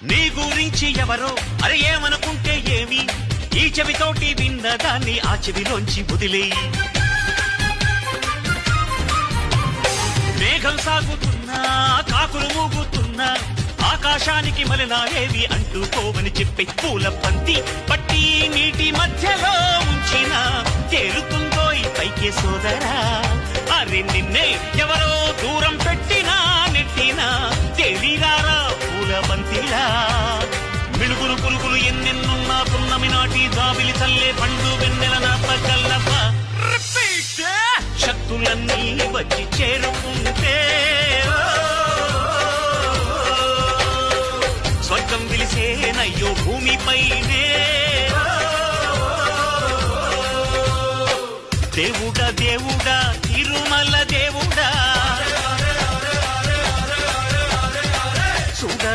నీ గురించి ఎవరో అరే ఏమనుకుంటే ఏమి, ఈ చెవితోటి విన్నదాన్ని ఆ చెవిలోంచి వదిలేయి. మేఘం సాగుతున్నా కాకులు మూగుతున్నా ఆకాశానికి మలినాలేవి అంటుకోవని చెప్పి పూల పంతి పట్టి నీటి మధ్యలో ఉంచిన తేలుతుందో ఈ పైకే సోదరా. అరే నిన్నే ఎవరో దూరం పెట్టినా నెట్టినా తేలిరారా పూల బంతిలా. మిడుగులు పులుగులు ఎన్నెన్నున్నా పున్నమి నాటి జాబిలి చల్లే పండు వెన్నెల నా పగల్లవ్వ. శక్తులన్నీ వచ్చి చేరుకుంటే స్వర్గం విలిసేనయ్యో భూమిపైనే. దేవుడా దేవుడా తిరుమల దేవుడా, చూడరా